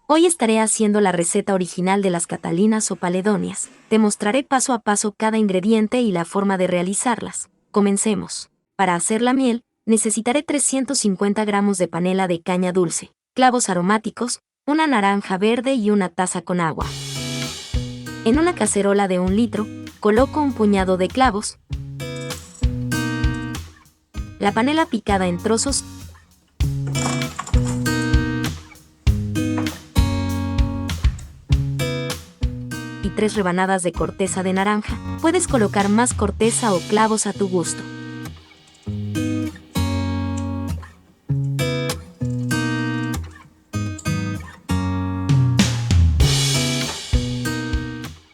Hoy estaré haciendo la receta original de las catalinas o paledonias. Te mostraré paso a paso cada ingrediente y la forma de realizarlas. Comencemos. Para hacer la miel, necesitaré 350 gramos de panela de caña dulce, clavos aromáticos, una naranja verde y una taza con agua. En una cacerola de 1 litro, coloco un puñado de clavos, la panela picada en trozos, y 3 rebanadas de corteza de naranja. Puedes colocar más corteza o clavos a tu gusto.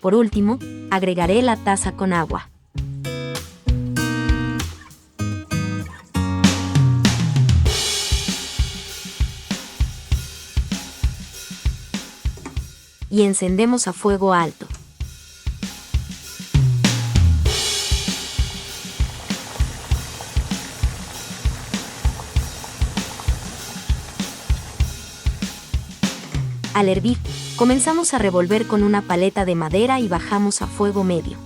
Por último, agregaré la taza con agua. Y encendemos a fuego alto. Al hervir, comenzamos a revolver con una paleta de madera y bajamos a fuego medio.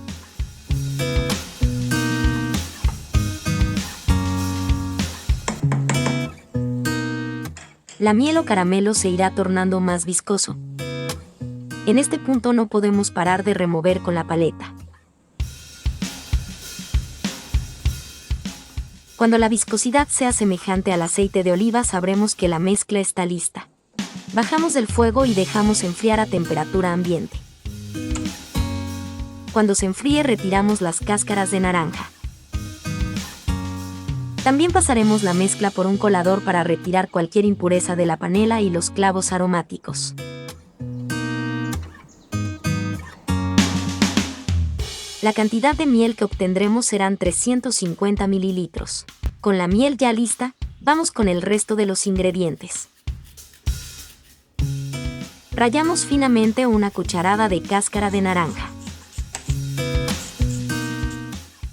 La miel o caramelo se irá tornando más viscoso. En este punto no podemos parar de remover con la paleta. Cuando la viscosidad sea semejante al aceite de oliva, sabremos que la mezcla está lista. Bajamos del fuego y dejamos enfriar a temperatura ambiente. Cuando se enfríe, retiramos las cáscaras de naranja. También pasaremos la mezcla por un colador para retirar cualquier impureza de la panela y los clavos aromáticos. La cantidad de miel que obtendremos serán 350 mililitros. Con la miel ya lista, vamos con el resto de los ingredientes. Rallamos finamente una cucharada de cáscara de naranja.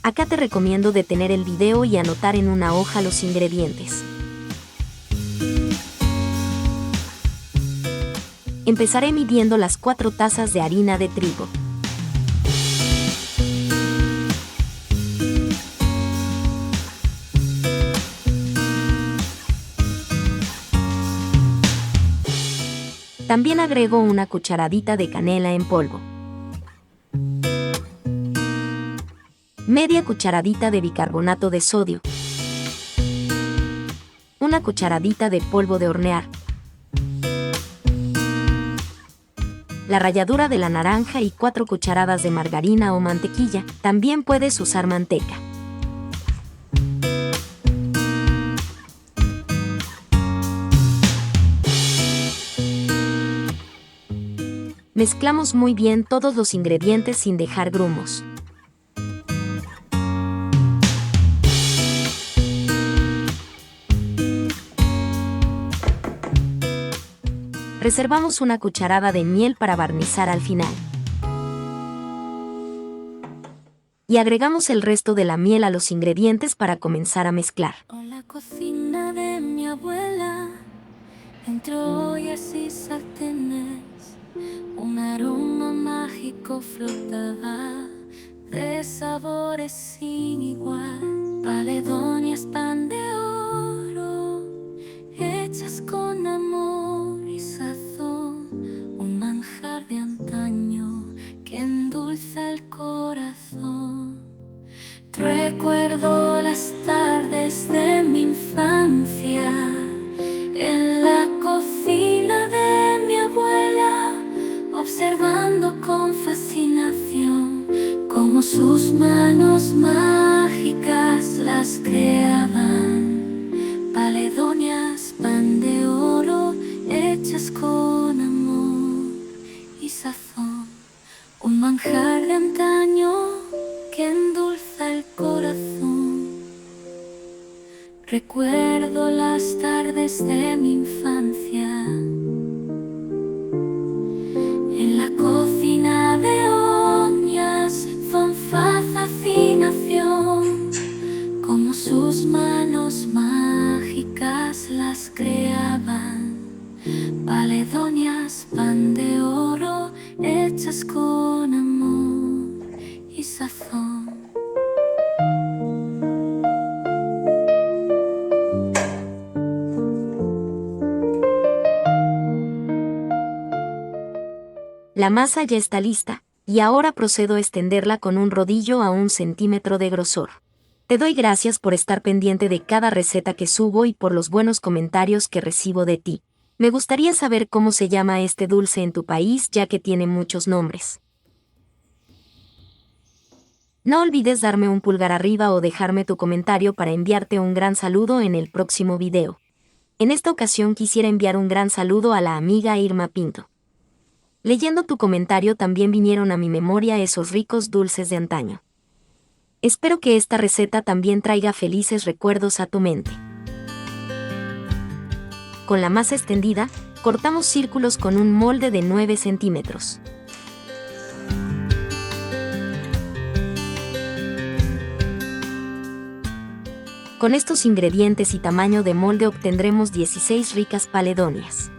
Acá te recomiendo detener el video y anotar en una hoja los ingredientes. Empezaré midiendo las 4 tazas de harina de trigo. También agrego una cucharadita de canela en polvo, media cucharadita de bicarbonato de sodio, una cucharadita de polvo de hornear, la ralladura de la naranja y 4 cucharadas de margarina o mantequilla. También puedes usar manteca. Mezclamos muy bien todos los ingredientes sin dejar grumos. Reservamos una cucharada de miel para barnizar al final. Y agregamos el resto de la miel a los ingredientes para comenzar a mezclar. En la cocina de mi abuela, entre ollas y sartenes, un aroma mágico flotaba, de sabores sin igual. Paledonias, pan de oro, hechas con amor y sazón, un manjar de antaño que endulza el corazón. Recuerdo las tardes de mi infancia en la cocina de mi abuela, observando con fascinación cómo sus manos mágicas las creaban. Paledonias, pan de oro, hechas con amor y sazón, un manjar de antaño que endulza el corazón. Recuerdo las tardes de mi infancia en la cocina de ollas, fanfaz, afinación, como sus manos mágicas las creaban. Paledonias, hechas con amor y sazón. La masa ya está lista, y ahora procedo a extenderla con un rodillo a 1 centímetro de grosor. Te doy gracias por estar pendiente de cada receta que subo y por los buenos comentarios que recibo de ti. Me gustaría saber cómo se llama este dulce en tu país, ya que tiene muchos nombres. No olvides darme un pulgar arriba o dejarme tu comentario para enviarte un gran saludo en el próximo video. En esta ocasión quisiera enviar un gran saludo a la amiga Irma Pinto. Leyendo tu comentario también vinieron a mi memoria esos ricos dulces de antaño. Espero que esta receta también traiga felices recuerdos a tu mente. Con la masa extendida, cortamos círculos con un molde de 9 centímetros. Con estos ingredientes y tamaño de molde obtendremos 16 ricas paledonias.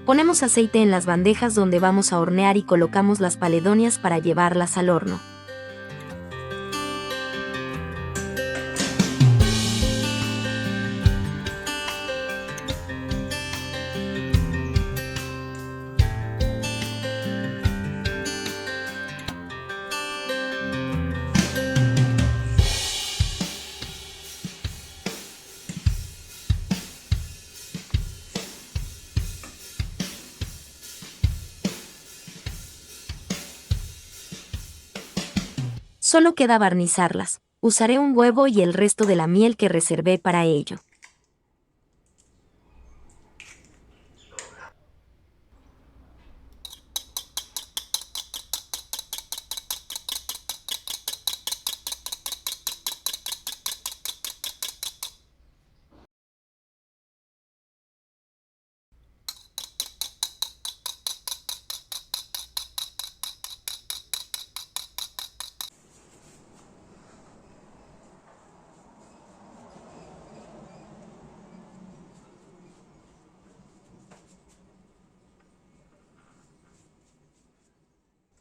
Ponemos aceite en las bandejas donde vamos a hornear y colocamos las paledonias para llevarlas al horno. Solo queda barnizarlas. Usaré un huevo y el resto de la miel que reservé para ello.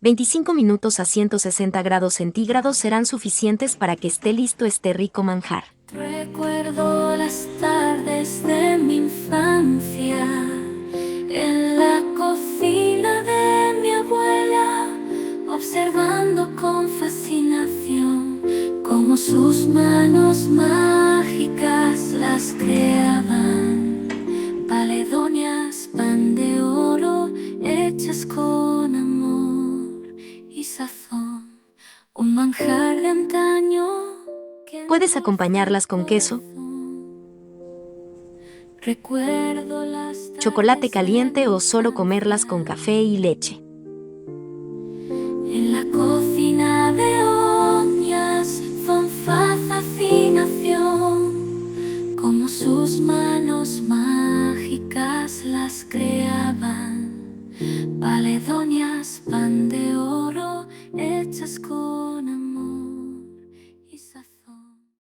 «25 minutos a 160 grados centígrados serán suficientes para que esté listo este rico manjar». Recuerdo las tardes de mi infancia en la cocina de mi abuela, observando con fascinación cómo sus manos mágicas las creaban. Paledonias, pan de oro, hechas con amor y sazón, un manjar de antaño. Puedes acompañarlas con queso, chocolate caliente o solo comerlas con café y leche. En la cocina de Oñas con fascinación, como sus manos mágicas las creaban. Paledonias, pan de oro, hechas con